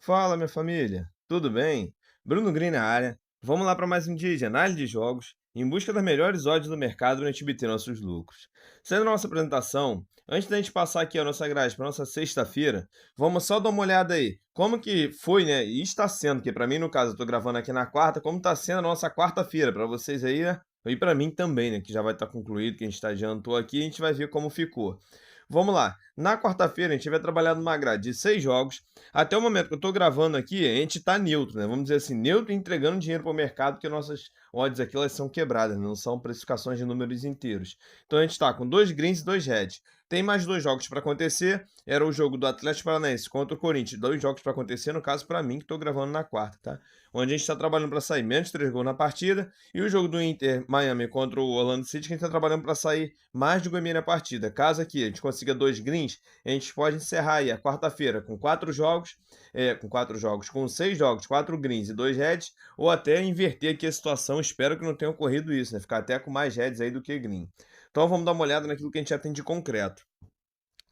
Fala, minha família, tudo bem? Bruno Green na área. Vamos lá para mais um dia de análise de jogos em busca das melhores odds do mercado para a gente obter nossos lucros. Sendo a nossa apresentação, antes da gente passar aqui a nossa grade para nossa sexta-feira, vamos só dar uma olhada aí. Como que foi, né? E está sendo, que para mim, no caso, eu estou gravando aqui na quarta, como está sendo a nossa quarta-feira para vocês aí, né? E para mim também, né? Que já vai estar concluído, que a gente está adiantou aqui, a gente vai ver como ficou. Vamos lá. Na quarta-feira, a gente vai trabalhar numa grade de 6 jogos. Até o momento que eu estou gravando aqui, a gente está neutro, né? Vamos dizer assim, neutro e entregando dinheiro para o mercado, porque nossas odds aqui elas são quebradas, né? Não são precificações de números inteiros. Então a gente está com 2 greens e 2 reds. Tem mais 2 jogos para acontecer. Era o jogo do Atlético Paranaense contra o Corinthians. 2 jogos para acontecer, no caso, para mim, que estou gravando na quarta, tá? Onde a gente está trabalhando para sair menos de 3 gols na partida. E o jogo do Inter Miami contra o Orlando City, que a gente está trabalhando para sair mais de 1,5 na partida. Caso aqui a gente consiga 2 greens, a gente pode encerrar aí a quarta-feira com 4 jogos, com 6 jogos, 4 greens e 2 reds, ou até inverter aqui a situação. Espero que não tenha ocorrido isso, né? Ficar até com mais reds aí do que green. Então vamos dar uma olhada naquilo que a gente já tem de concreto.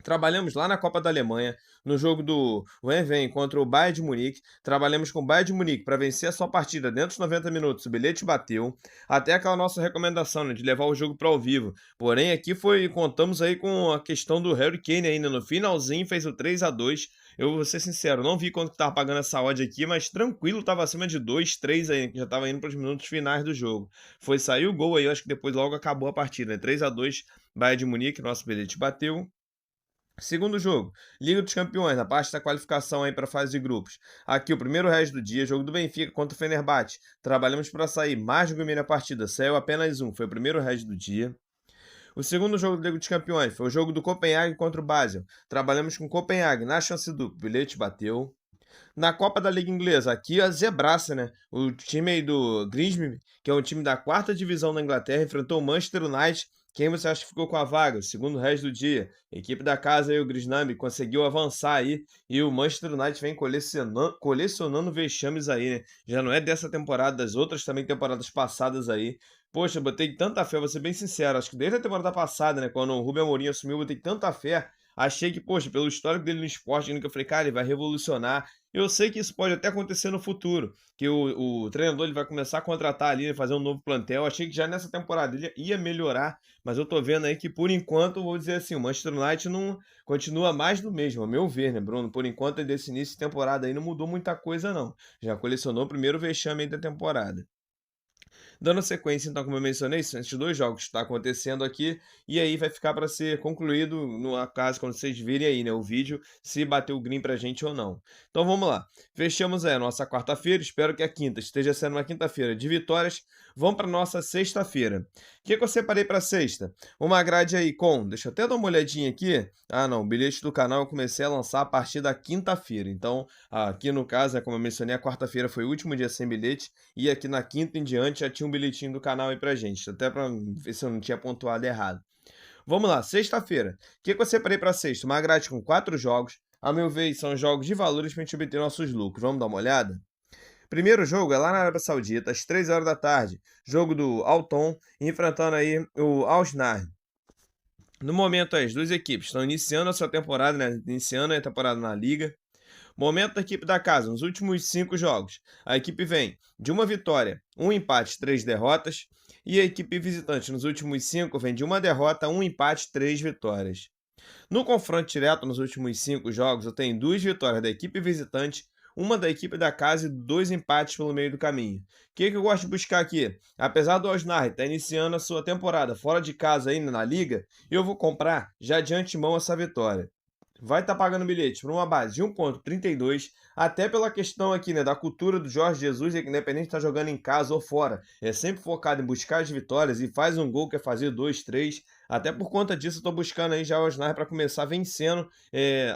Trabalhamos lá na Copa da Alemanha, no jogo do Vem contra o Bayern de Munique. Trabalhamos com o Bayern de Munique para vencer a sua partida dentro dos 90 minutos. O bilhete bateu. Até aquela nossa recomendação, né, de levar o jogo para ao vivo. Porém, aqui contamos aí com a questão do Harry Kane ainda no finalzinho, fez o 3-2. Eu vou ser sincero, não vi quanto que tava pagando essa odd aqui, mas tranquilo, estava acima de 2, 3 aí, que já estava indo para os minutos finais do jogo. Foi sair o gol aí, eu acho que depois logo acabou a partida, né? 3-2, Bayern de Munique, nosso bilhete bateu. Segundo jogo, Liga dos Campeões, na parte da qualificação aí para a fase de grupos. Aqui o primeiro resto do dia, jogo do Benfica contra o Fenerbahçe. Trabalhamos para sair mais de 1,5 na partida, saiu apenas um, foi o primeiro resto do dia. O segundo jogo do Liga dos Campeões foi o jogo do Copenhague contra o Basel. Trabalhamos com o Copenhague na chance dupla, o bilhete bateu. Na Copa da Liga Inglesa, aqui a zebraça, né? O time aí do Grimsby, que é um time da quarta divisão da Inglaterra, enfrentou o Manchester United. Quem você acha que ficou com a vaga? Segundo o resto do dia. A equipe da casa aí, o Grisnami, conseguiu avançar aí. E o Manchester United vem colecionando vexames aí, né? Já não é dessa temporada, das outras também temporadas passadas aí. Poxa, eu botei tanta fé, vou ser bem sincero. Acho que desde a temporada passada, né? Quando o Rubem Amorim assumiu, eu botei tanta fé. Achei que, poxa, pelo histórico dele no esporte, que eu falei, cara, ele vai revolucionar. Eu sei que isso pode até acontecer no futuro, que o treinador ele vai começar a contratar ali, fazer um novo plantel. Achei que já nessa temporada ele ia melhorar, mas eu tô vendo aí que por enquanto, vou dizer assim, o Manchester United não continua mais do mesmo, a meu ver, né, Bruno? Por enquanto, desse início de temporada aí não mudou muita coisa, não. Já colecionou o primeiro vexame aí da temporada. Dando sequência, então, como eu mencionei, são esses 2 jogos que está acontecendo aqui, e aí vai ficar para ser concluído, no acaso, quando vocês virem aí, né, o vídeo, se bateu o green pra gente ou não. Então vamos lá. Fechamos aí a nossa quarta-feira, espero que a quinta esteja sendo uma quinta-feira de vitórias. Vamos para nossa sexta-feira. O que que eu separei para sexta? Uma grade aí com, deixa eu até dar uma olhadinha aqui. Ah, não, o bilhete do canal eu comecei a lançar a partir da quinta-feira. Então, aqui no caso, como eu mencionei, a quarta-feira foi o último dia sem bilhete, e aqui na quinta em diante já tinha um bilhetinho do canal aí pra gente, até pra ver se eu não tinha pontuado errado. Vamos lá, sexta-feira. O que que eu separei pra sexta? Uma grade com 4 jogos. A meu ver, são jogos de valores pra gente obter nossos lucros. Vamos dar uma olhada? Primeiro jogo é lá na Arábia Saudita, às 3 horas da tarde. Jogo do Alton, enfrentando aí o Al Nassr. No momento, as duas equipes estão iniciando a sua temporada, né? Iniciando a temporada na Liga. Momento da equipe da casa, nos últimos 5 jogos. A equipe vem de uma vitória, um empate, 3 derrotas. E a equipe visitante, nos últimos 5, vem de uma derrota, um empate, 3 vitórias. No confronto direto, nos últimos 5 jogos, eu tenho 2 vitórias da equipe visitante, uma da equipe da casa e 2 empates pelo meio do caminho. O que eu gosto de buscar aqui? Apesar do Osnar estar iniciando a sua temporada fora de casa ainda na liga, eu vou comprar já de antemão essa vitória. Vai estar pagando bilhete por uma base de 1,32, até pela questão aqui, né, da cultura do Jorge Jesus, que independente de estar jogando em casa ou fora, é sempre focado em buscar as vitórias e faz um gol, quer fazer 2, 3. Até por conta disso, eu estou buscando aí já o Osnar para começar vencendo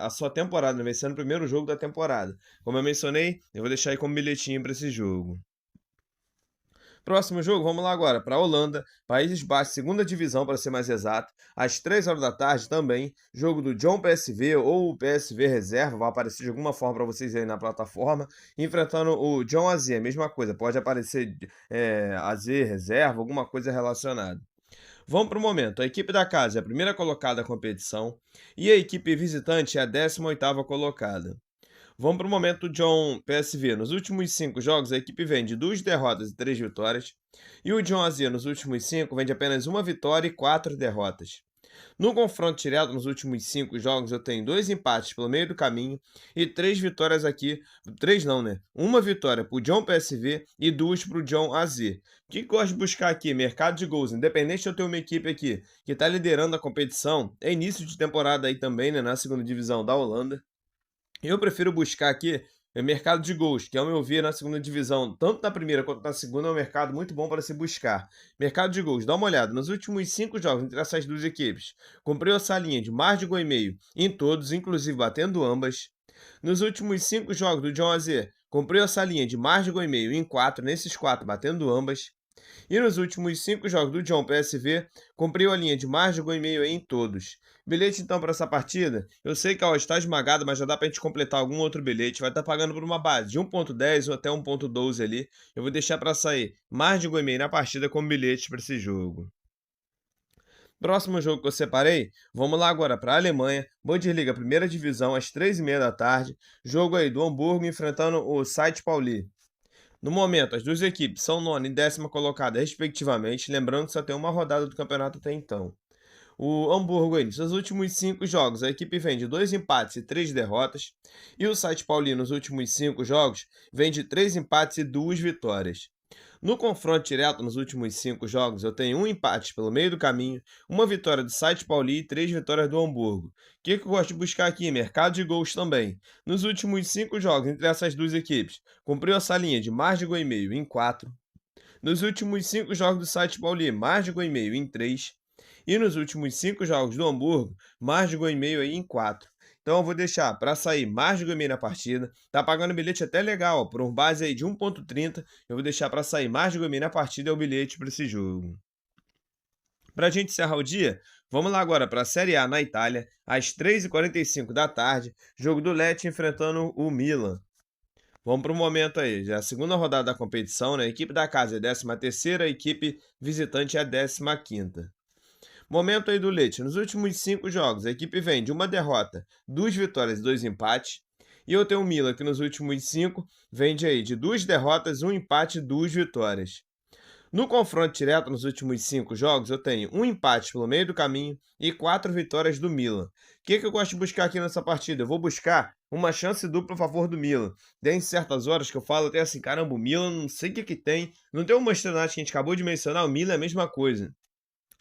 a sua temporada, né, vencendo o primeiro jogo da temporada. Como eu mencionei, eu vou deixar aí como bilhetinho para esse jogo. Próximo jogo, vamos lá agora, para a Holanda, Países Baixos, segunda divisão, para ser mais exato, às 3 horas da tarde também, jogo do John PSV ou o PSV Reserva, vai aparecer de alguma forma para vocês aí na plataforma, enfrentando o John AZ, mesma coisa, pode aparecer AZ Reserva, alguma coisa relacionada. Vamos para o momento, a equipe da casa é a primeira colocada da competição e a equipe visitante é a 18ª colocada. Vamos para o momento John PSV. Nos últimos 5 jogos, a equipe vem de 2 derrotas e 3 vitórias. E o John AZ, nos últimos 5, vem de apenas uma vitória e 4 derrotas. No confronto direto, nos últimos 5 jogos, eu tenho 2 empates pelo meio do caminho e 3 vitórias aqui. 3 não, né? Uma vitória para o John PSV e 2 para o John AZ. O que eu gosto de buscar aqui? Mercado de gols. Independente de eu ter uma equipe aqui que está liderando a competição, é início de temporada aí também, né? Na segunda divisão da Holanda. Eu prefiro buscar aqui mercado de gols, que ao meu ver na segunda divisão, tanto na primeira quanto na segunda, é um mercado muito bom para se buscar. Mercado de gols, dá uma olhada, nos últimos 5 jogos entre essas duas equipes, cumpriu essa linha de mais de gol e meio em todos, inclusive batendo ambas. Nos últimos 5 jogos do John AZ, cumpriu essa linha de mais de gol e meio em 4, nesses 4 batendo ambas. E nos últimos 5 jogos do John PSV, cumpriu a linha de mais de gol e meio aí em todos. Bilhete então para essa partida, eu sei que a odd está esmagada, mas já dá para a gente completar algum outro bilhete. Vai estar pagando por uma base de 1.10 ou até 1.12 ali. Eu vou deixar para sair mais de gol e meio na partida como bilhete para esse jogo. Próximo jogo que eu separei, vamos lá agora para a Alemanha, Bundesliga, primeira divisão, às 3h30 da tarde. Jogo aí do Hamburgo enfrentando o St. Pauli. No momento, as duas equipes são nona e 10ª colocada, respectivamente, lembrando que só tem uma rodada do campeonato até então. O Hamburgo, nos seus últimos 5 jogos, a equipe vem de 2 empates e 3 derrotas. E o St. Pauli, nos últimos 5 jogos, vem de 3 empates e 2 vitórias. No confronto direto, nos últimos 5 jogos, eu tenho um empate pelo meio do caminho, uma vitória do St. Pauli e 3 vitórias do Hamburgo. O que eu gosto de buscar aqui? Mercado de gols também. Nos últimos 5 jogos entre essas duas equipes, cumpriu essa linha de mais de gol e meio em 4. Nos últimos 5 jogos do St. Pauli, mais de gol e meio em 3. E nos últimos 5 jogos do Hamburgo, mais de gol e meio aí em 4. Então eu vou deixar para sair mais de gol e meio na partida. Tá pagando bilhete até legal, ó, por um base aí de 1.30. Eu vou deixar para sair mais de gol e meio na partida é o bilhete para esse jogo. Para a gente encerrar o dia, vamos lá agora para a Série A na Itália, às 3h45 da tarde, jogo do Lecce enfrentando o Milan. Vamos para o momento aí, já a segunda rodada da competição, né? A equipe da casa é a 13ª, a equipe visitante é a 15ª. Momento aí do Lecce. Nos últimos 5 jogos, a equipe vem de uma derrota, 2 vitórias e 2 empates. E eu tenho o Milan, que nos últimos 5 vem de 2 derrotas, 1 empate e 2 vitórias. No confronto direto, nos últimos 5 jogos, eu tenho um empate pelo meio do caminho e 4 vitórias do Milan. O que eu gosto de buscar aqui nessa partida? Eu vou buscar uma chance dupla a favor do Milan. Tem certas horas que eu falo até assim, caramba, o Milan não sei o que tem. Não tem o Manchester United que a gente acabou de mencionar, o Milan é a mesma coisa.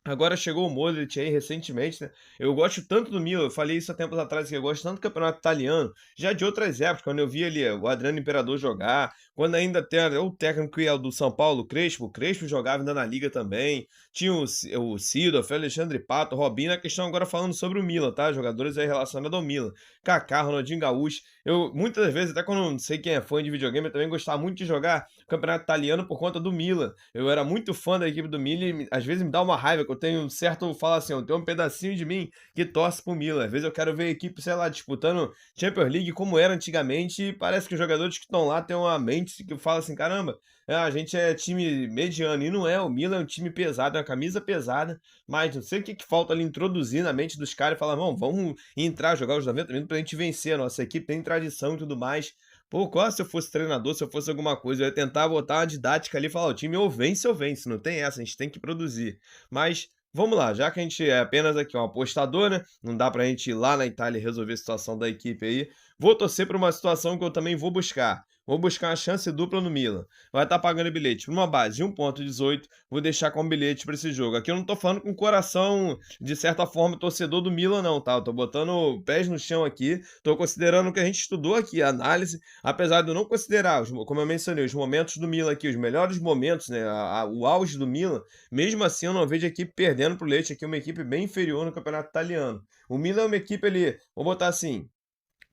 Agora chegou o Modric aí recentemente, né? Eu gosto tanto do Milan, eu falei isso há tempos atrás, que eu gosto tanto do campeonato italiano, já de outras épocas, quando eu vi ali o Adriano Imperador jogar, quando ainda tem o técnico que é o do São Paulo, o Crespo jogava ainda na Liga também, tinha o Seedorf, o Alexandre Pato, o Robinho, a questão agora falando sobre o Milan, tá? Jogadores aí relacionados ao Milan, Kaká, Ronaldinho Gaúcho, eu muitas vezes, até quando não sei quem é fã de videogame, eu também gostava muito de jogar campeonato italiano por conta do Milan, eu era muito fã da equipe do Milan e às vezes me dá uma raiva que eu tenho um certo, fala assim, eu tenho um pedacinho de mim que torce pro Milan. Às vezes eu quero ver a equipe, sei lá, disputando Champions League como era antigamente e parece que os jogadores que estão lá têm uma mente que fala assim, caramba, a gente é time mediano e não é, o Milan é um time pesado, é uma camisa pesada, mas não sei o que falta ali introduzir na mente dos caras e falar, vamos entrar, jogar os 90 minutos pra gente vencer, a nossa equipe tem tradição e tudo mais. Pô, qual se eu fosse treinador, se eu fosse alguma coisa, eu ia tentar botar uma didática ali e falar, o time ou vence, não tem essa, a gente tem que produzir. Mas vamos lá, já que a gente é apenas aqui um apostador, né? Não dá pra gente ir lá na Itália e resolver a situação da equipe aí. Vou torcer para uma situação que eu também vou buscar. Vou buscar uma chance dupla no Milan. Vai estar pagando bilhete por uma base de 1.18. Vou deixar como bilhete para esse jogo. Aqui eu não tô falando com o coração, de certa forma, torcedor do Milan, não, tá? Eu tô botando pés no chão aqui. Tô considerando o que a gente estudou aqui, a análise. Apesar de eu não considerar, como eu mencionei, os momentos do Milan aqui, os melhores momentos, né? O auge do Milan. Mesmo assim, eu não vejo a equipe perdendo pro Lecce aqui, uma equipe bem inferior no campeonato italiano. O Milan é uma equipe ali, vou botar assim,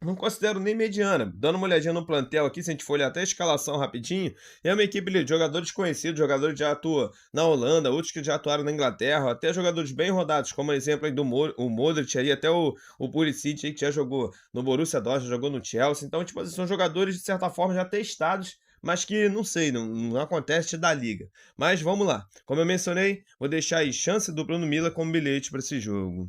não considero nem mediana. Dando uma olhadinha no plantel aqui, se a gente for olhar até a escalação rapidinho, é uma equipe ali de jogadores conhecidos, jogadores que já atuam na Holanda, outros que já atuaram na Inglaterra, até jogadores bem rodados, como exemplo aí o Modric aí, até o Pulisic aí, que já jogou no Borussia Dortmund, já jogou no Chelsea. Então, tipo, são jogadores, de certa forma, já testados, mas que, não sei, não acontece da liga. Mas vamos lá. Como eu mencionei, vou deixar aí chance dupla no Milan como bilhete para esse jogo.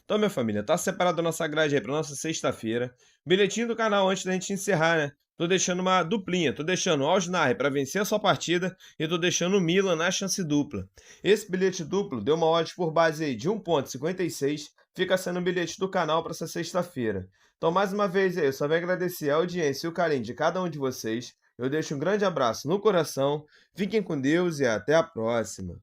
Então, minha família, tá separado a nossa grade aí pra nossa sexta-feira. Bilhetinho do canal antes da gente encerrar, né? Tô deixando uma duplinha, tô deixando o Alsnarre para vencer a sua partida e tô deixando o Milan na chance dupla. Esse bilhete duplo deu uma odds por base aí de 1,56, fica sendo o bilhete do canal para essa sexta-feira. Então, mais uma vez aí, eu só venho agradecer a audiência e o carinho de cada um de vocês. Eu deixo um grande abraço no coração, fiquem com Deus e até a próxima.